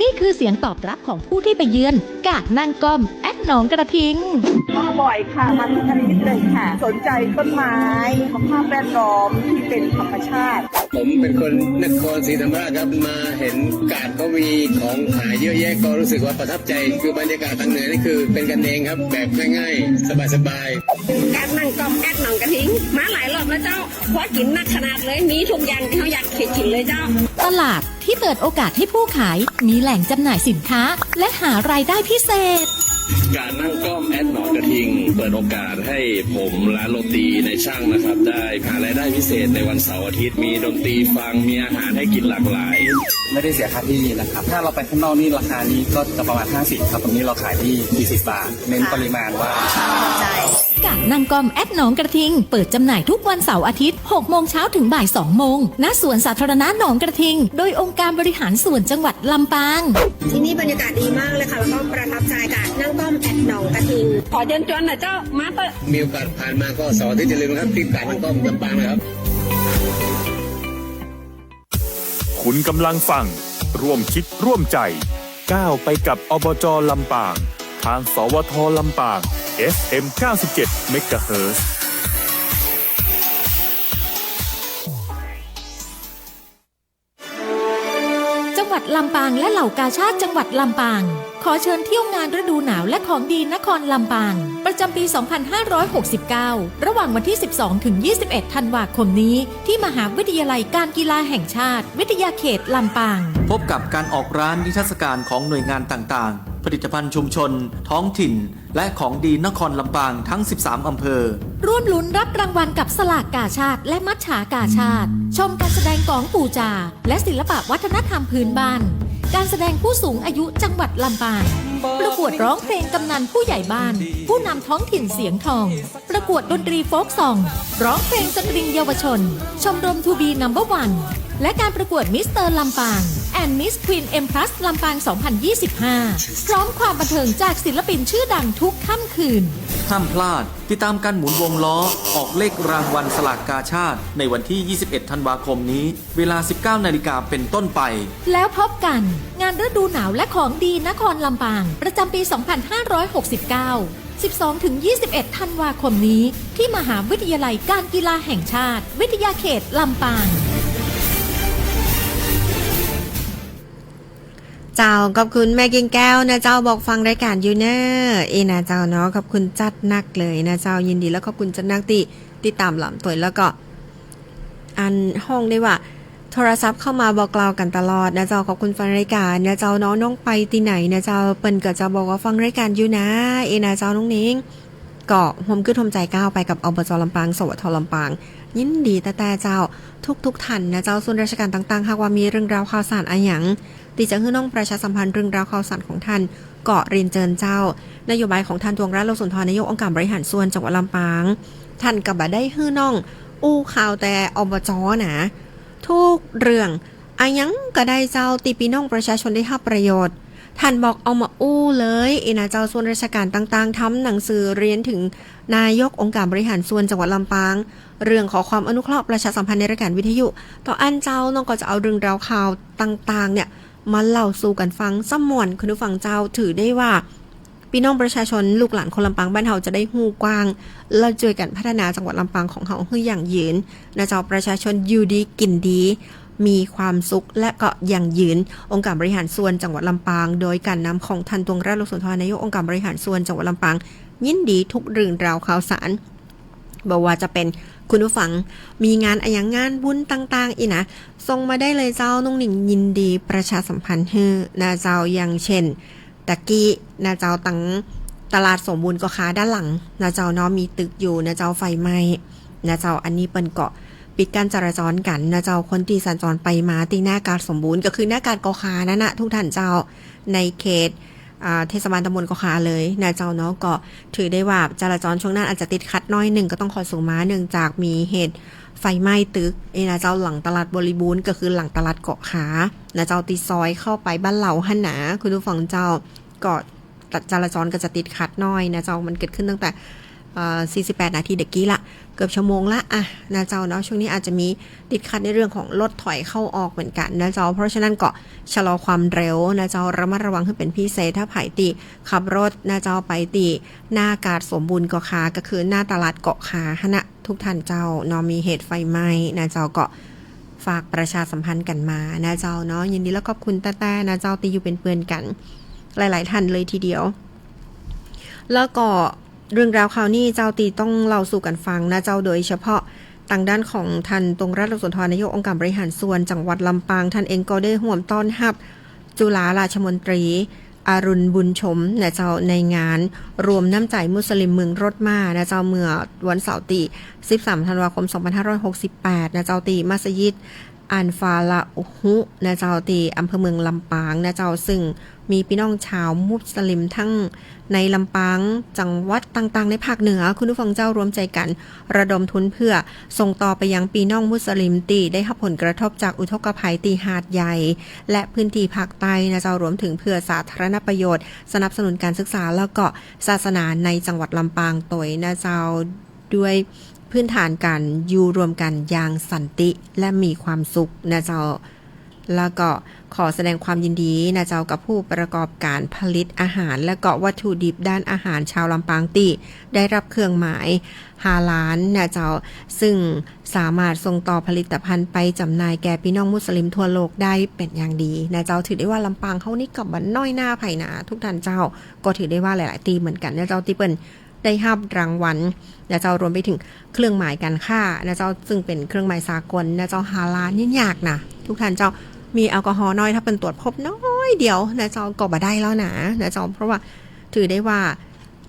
นี่คือเสียงตอบรับของผู้ที่ไปเยือนกาดนั่งก้อมแอดหนองกระทิง มาบ่อยค่ะมาทุกอาทิตย์เลยค่ะสนใจต้นไม้สภาพแวดล้อมที่เป็นธรรมชาติผมเป็นคนนครศรีธรรมราชครับมาเห็นกาดเขามีของขายเยอะแยะก็รู้สึกว่าประทับใจคือบรรยากาศทางเหนือนี่คือเป็นกันเองครับแบบง่ายๆสบายๆ การนั่งกอมแอดหนองกระทิงมาหลายรอบแล้วเจ้าเพราะกินนักขนาดเลยมีทุกอย่างที่เขาอยากกินเลยเจ้าตลาดที่เปิดโอกาสให้ผู้ขายมีแหล่งจำหน่ายสินค้าและหารายได้พิเศษการนั่งก้อมแอดหนองกระทิงเปิดโอกาสให้ผมร้านโรตีในช่างนะครับได้หารายได้พิเศษในวันเสาร์อาทิตย์มีดนตรีฟังมีอาหารให้กินหลากหลายไม่ได้เสียค่าที่นะครับถ้าเราไปข้างนอกนี่ราคานี้ก็จะประมาณ50ครับตรงนี้เราขายที่40 บาทเน้นปริมาณว่ากาดนั่งก้อมแอดหนองกระทิงเปิดจำหน่ายทุกวันเสาร์อาทิตย์6 โมงเช้าถึงบ่าย 2 โมงณสวนสาธารณะหนองกระทิงโดยองค์การบริหารส่วนจังหวัดลำปางที่นี่บรรยากาศดีมากเลยค่ะแล้วก็ประทับใจกาดนั่งก้อมแอดหนองกระทิงขอเชิญชวนหน่อยเจ้ามาเปิดมีโอกาสผ่านมาก็สอนที่จะลืมครับที่กาดนั่งก้อมลำปางนะครับคุณกำลังฟังร่วมคิดร่วมใจก้าวไปกับอบจ.ลำปางทางสวท.ลำปาง FM 97 MHzจังหวัดลำปางและเหล่ากาชาติจังหวัดลำปางขอเชิญเที่ยวงานฤดูหนาวและของดีนครลำปางประจำปี 2569 ระหว่างวันที่ 12 ถึง 21 ธันวาคมนี้ที่มหาวิทยาลัยการกีฬาแห่งชาติวิทยาเขตลำปางพบกับการออกร้านนิทรรศการของหน่วยงานต่างๆผลิตภัณฑ์ชุมชนท้องถิ่นและของดีนครลำปางทั้ง 13 อำเภอร่วมลุ้นรับรางวัลกับสลากกาชาติและมัจฉากาชาติชมการแสดงกลองปู่จาและศิลปะวัฒนธรรมพื้นบ้านการแสดงผู้สูงอายุจังหวัดลำปางประกวดร้องเพลงกำนันผู้ใหญ่บ้านผู้นำท้องถิ่นเสียงทองประกวดดนตรีโฟล์กซองร้องเพลงสตริงเยาวชนชมรมทูบีนัมเบอร์วันและการประกวดมิสเตอร์ลำปางแอนด์มิสควีนเอ็มพลัสลำปาง 2025 พร้อมความบันเทิงจากศิลปินชื่อดังทุกค่ำคืนห้ามพลาดติดตามการหมุนวงล้อออกเลขรางวัลสลากกาชาติในวันที่ 21 ธันวาคมนี้เวลา 19 นาฬิกาเป็นต้นไปแล้วพบกันงานฤดูหนาวและของดีนครลำปางประจำปี 2569 12-21 ธันวาคมนี้ที่มหาวิทยาลัยการกีฬาแห่งชาติวิทยาเขตลำปางเจ้าขอบคุณแม่กิ่งแก้วนะเจ้าบอกฟังรายการอยู่เนอะนะเจ้าเนาะขอบคุณจัดนักเลยนะเจ้ายินดีแล้วขอบคุณจัดนักติดตามหลำตัวแล้วก็อันห้องได้ว่าโทรศัพท์เข้ามาบอกกล่าวกันตลอดนะเจ้าขอบคุณฟังรายการนะเจ้าเนาะน้องไปที่ไหนนะเจ้าเปิ้นก็จะบอกว่าฟังรายการอยู่นะนะเจ้าน้องนิ้งก็ผมคือทมใจก้าวไปกับอบจ.ลำปางสวท.ลำปางยินดีแต่เจ้าทุกท่านนะเจ้าส่วนราชการต่างๆหากว่ามีเรื่องราวข่าวสารอะไรอย่างที่จะให้น้องประชาสัมพันธ์เรื่องราวข่าวสารของท่านเกาะเรียนเจิญเจ้านโยบายของท่านดวงรัตน์ โลสุนทรนายกองค์การบริหารส่วนจังหวัดลำปางท่านก็บ่ได้ให้น้องอู้ข่าวแต่อบจ.นะทุกเรื่องอะยังก็ได้เจ้าตีพี่น้องประชาชนได้รับประโยชน์ท่านบอกเอามาอู้เลยนะเจ้าส่วนราชการต่างๆทำหนังสือเรียนถึงนายกองค์การบริหารส่วนจังหวัดลำปางเรื่องขอความอนุเคราะห์ประชาสัมพันธ์ในรายการวิทยุต่ออันเจ้าน้องก็จะเอาเรื่องราวข่าวต่างๆเนี่ยมาเล่าสู่กันฟังสมวนคุณผู้ฟังเจ้าถือได้ว่าพี่น้องประชาชนลูกหลานคนลำปางบ้านเฮาจะได้ฮู้กว้างแล้วช่วยกันพัฒนาจังหวัดลำปางของเฮาให้อย่างยืนนะเจ้าประชาชนอยู่ดีกินดีมีความสุขและก็อย่างยืนองค์การบริหารส่วนจังหวัดลำปางโดยการนำของท่านดวงรัตน์ โลสุนทรนายกองค์การบริหารส่วนจังหวัดลำปางยินดีทุกเรื่องราวข่าวสารบอกว่าจะเป็นคุณผู้ฟังมีงานอย่างงานบุญต่างๆอีนะส่งมาได้เลยเจ้าน้องหนิงยินดีประชาสัมพันธ์ให้นะเจ้าอย่างเช่นตะกี้นะเจ้าตั้งตลาดสมบูรณ์ก็ค้าด้านหลังนะเจ้าเนาะมีตึกอยู่นะเจ้าไฟไหม้นะเจ้าอันนี้เปิ้นเกาะปิดการจราจรกันนะเจ้าคนที่สัญจรไปมาที่หน้าการสมบูรณ์ก็คือหน้าการกอคานั่นนะทุกท่านเจ้าในเขตเทศบาลตำบลกอคาเลยนะเจ้าเนาะก็ถือได้ว่าจราจรช่วงนั้นอาจจะติดขัดน้อยหนึ่งก็ต้องขอสู่มาเนื่องจากมีเหตุไฟไหม้ตึกนะเจ้าหลังตลาดบริบูรณ์ก็คือหลังตลาดเกาะขานะเจ้าตีซอยเข้าไปบ้านเหล่าหันหนาคุณผู้ฟังเจ้าก็จราจรก็จะติดขัดน้อยนะเจ้ามันเกิดขึ้นตั้งแต่ 48 นาทีเด็กกี้ละเกือบชั่วโมงละอ่ะนะเจ้าเนาะช่วงนี้อาจจะมีติดขัดในเรื่องของรถถอยเข้าออกเหมือนกันนะเจ้าเพราะฉะนั้นก็ชะลอความเร็วนะเจ้าระมัดระวังให้เป็นพิเศษถ้าไผ่ตีขับรถนะเจ้าไปตีหน้ากาดสมบูรณ์เกาะคาก็คือหน้าตลาดเกาะคาฮะนะทุกท่านเจ้าเนาะมีเหตุไฟไหม้นะเจ้าก็ฝากประชาสัมพันธ์กันมานะเจ้าเนาะยินดีแล้วขอบคุณแต่นะเจ้าตีอยู่เป็นเพื่อนกันหลายๆท่านเลยทีเดียวแล้วก็เรื่องราวข่าวนี้เจ้าตีต้องเล่าสู่กันฟังนะเจ้าโดยเฉพาะทางด้านของท่านตรงรัฐสุนทรนายกองค์การบริหารส่วนจังหวัดลำปางท่านเองก็ได้ห่วมต้อนรับจุฬาราชมนตรีอรุณบุญชมนะเจ้าในงานรวมน้ำใจมุสลิมเมืองรถมานะเจ้าเมื่อวันเสาร์ที่13 ธันวาคม 2568นะเจ้าตีมัสยิดอันฟาละอุฮุนะเจ้าตีอำเภอเมืองลำปางนะเจ้าซึ่งมีพี่น้องชาวมุสลิมทั้งในลำปางจังหวัดต่างๆในภาคเหนือคุณผู้ฟังเจ้ารวมใจกันระดมทุนเพื่อส่งต่อไปยังพี่น้องมุสลิมตีได้รับผลกระทบจากอุทกภัยตีหาดใหญ่และพื้นที่ภาคใต้นะเจ้ารวมถึงเพื่อสาธารณประโยชน์สนับสนุนการศึกษาแล้วก็ศาสนาในจังหวัดลำปางโดยนะเจ้าด้วยพื้นฐานการอยู่รวมกันอย่างสันติและมีความสุขนะเจ้าแล้วก็ขอแสดงความยินดีนะเจ้ากับผู้ประกอบการผลิตอาหารและก็วัตถุดิบด้านอาหารชาวลำปางตีได้รับเครื่องหมายฮาลาลนะเจ้าซึ่งสามารถส่งต่อผลิตภัณฑ์ไปจำหน่ายแก่พี่น้องมุสลิมทั่วโลกได้เป็นอย่างดีนะเจ้าถือได้ว่าลำปางเขานี่กับบันน้อยหน้าไผ่หนาทุกท่านเจ้าก็ถือได้ว่าหลายๆตีเหมือนกันนะเจ้าที่เปิ้นได้รับรางวัลนะเจ้ารวมไปถึงเครื่องหมายการค้านะเจ้าซึ่งเป็นเครื่องหมายสากลนะเจ้าฮาลาลนี่ยากนะทุกท่านเจ้ามีแอลกอฮอล์น้อยถ้าเป็นตรวจพบน้อยเดียวนะเจ้าก็บ่ได้แล้วนะเจ้าเพราะว่าถือได้ว่า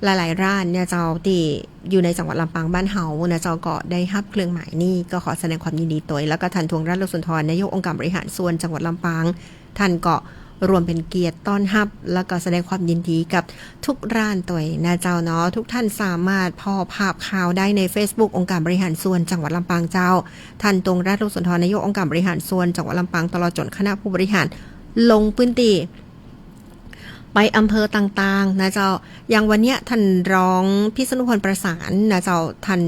หลายๆร้านเนี่ยเจ้าที่อยู่ในจังหวัดลำปางบ้านเฮานะเจ้าก็ได้รับเครื่องหมายนี้ก็ขอแสดงความยินดีตัวแล้วก็ท่านทวงรัฐสุนทรนายกองค์การบริหารส่วนจังหวัดลำปางท่านก็รวมเป็นเกียรติต้อนรับแล้วก็แสดงความยินดีกับทุกร้านตัวนะเจ้าเนาะทุกท่านสามารถพอภาพข่าวได้ใน Facebook องค์การบริหารส่วนจังหวัดลำปางเจ้าท่านตรงรัฐสุนทรนายกองค์การบริหารส่วนจังหวัดลำปางตลอดจนคณะผู้บริหารลงพื้นที่ไปอำเภอต่างๆนะเจ้าอย่างวันเนี้ยท่านรองพิษณุพลประสานนะเจ้าท่าน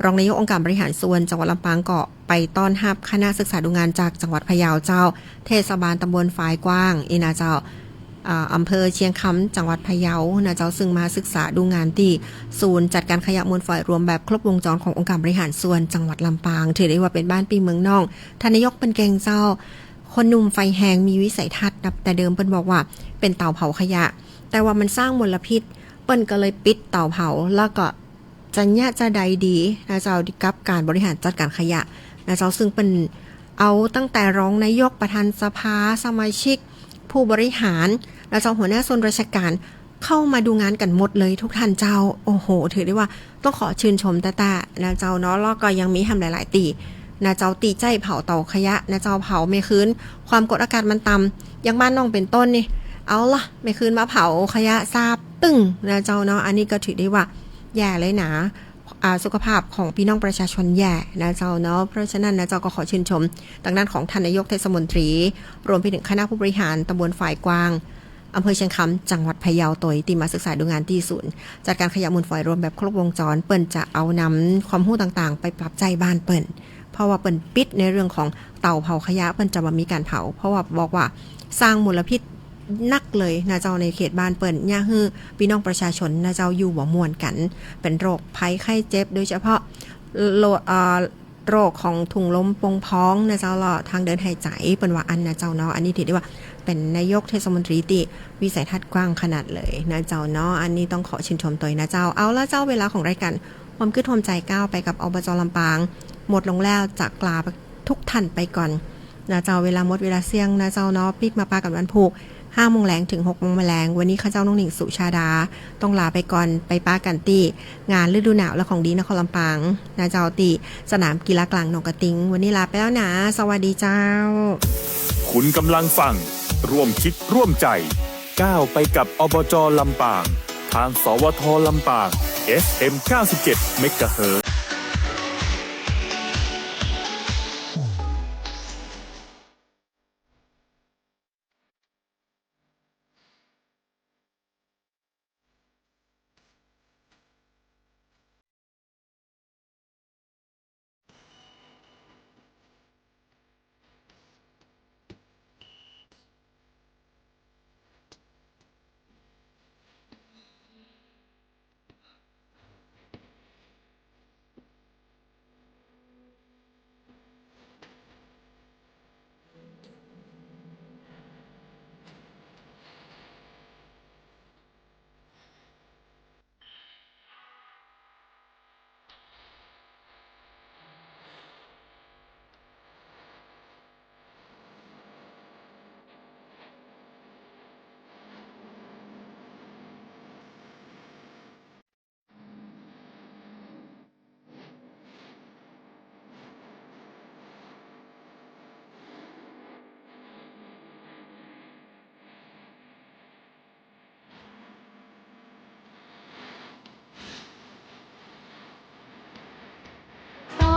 รองนายกองค์การบริหารส่วนจังหวัดลำปางก็ไปต้อนรับคณะศึกษาดูงานจากจังหวัดพะเยาเจ้าเทศบาลตำบลฝายกว้างอีนะเจ้าอำเภอเชียงคำจังหวัดพะเยานะเจ้าซึ่งมาศึกษาดูงานที่ศูนย์จัดการขยะมูลฝอยรวมแบบครบวงจรขององค์การบริหารส่วนจังหวัดลำปางถือได้ว่าเป็นบ้านปีเมืองนอกท่านนายกเป็นเก่งเจ้าคนหนุ่มไฟแหงมีวิสัยทัศน์แต่เดิมเปิ้นบอกว่าเป็นเตาเผาขยะแต่ว่ามันสร้างมลพิษเปิ้นก็เลยปิดเตาเผาแล้วก็จะเนี่ยจะใดดีนะเจ้ากับการบริหารจัดการขยะนะเจ้าซึ่งเป็นเอาตั้งแต่รองนายกประธานสภาสมาชิกผู้บริหารนะเจ้าหัวหน้าส่วนราชการเข้ามาดูงานกันหมดเลยทุกท่านเจ้าโอ้โหถือได้ว่าต้องขอชื่นชมแต่นะเจ้าเนาะแล้วก็ยังมีทำหลายๆตีนะเจ้าตีใจเผาเตาขยะนะเจ้าเผาไม่คืนความกดอากาศมันต่ำอย่างบ้านน้องเป็นต้นนี่เอาล่ะไม่คืนมาเผาขยะซาบตึ้งนะเจ้าเนาะอันนี้ก็ถือได้ว่าแย่เลยนะสุขภาพของพี่น้องประชาชนแย่นะเจ้าเนาะเพราะฉะนั้นนะเจ้าก็ขอชื่นชมทางด้านของท่านนายกเทศมนตรีรวมไปถึงคณะผู้บริหารตำบลฝายกว้างอำเภอเชียงคำจังหวัดพะเยาตัวที่มาศึกษาดูงานที่ศูนย์จัดการขยะมูลฝอยรวมแบบครบวงจรเปิ้นจะเอานำความรู้ต่างๆไปปรับใจบ้านเปิ้นเพราะว่าเปิ้นปิดในเรื่องของเตาเผาขยะเปิ้นจะบ่มีการเผาเพราะว่าบอกว่าสร้างมลพิษนักเลยนะเจ้าในเขตบ้านเปิ้นย่าฮือพี่น้องประชาชนนะเจ้าอยู่บ่ม่วนกันเป็นโรคภัยไข้เจ็บโดยเฉพาะโรคของถุงลมโป่งพองนะเจ้าล่ะทางเดินหายใจเปิ้นว่าอันนะเจ้าเนาะอันนี้ถือได้ว่าเป็นนายกเทศมนตรีที่วิสัยทัศน์กว้างขนาดเลยนะเจ้าเนาะอันนี้ต้องขอชื่นชมตัวนะเจ้าเอาละเจ้าเวลาของรายการความคิดทมใจก้าวไปกับอบจ.ลำปางหมดลงแล้วจากลาทุกท่านไปก่อนนะเจ้าเวลาหมดเวลาเสี่ยงนะเจ้าเนาะปิกมาปากับวันพุธ5 โมงแรงถึง 6 โมงแมลงวันนี้ข้าเจ้าน้องหนิงสุชาดาต้องลาไปก่อนไปป้ากันตีงานฤดูหนาวและของดีนครลำปางนาเจ้าตีสนามกีฬากลางหนองกระติงวันนี้ลาไปแล้วนะสวัสดีเจ้าคุณกำลังฟังร่วมคิดร่วมใจก้าวไปกับอบจ.ลำปางทางสวท.ลำปาง FM 97 เมกะเฮิรตซ์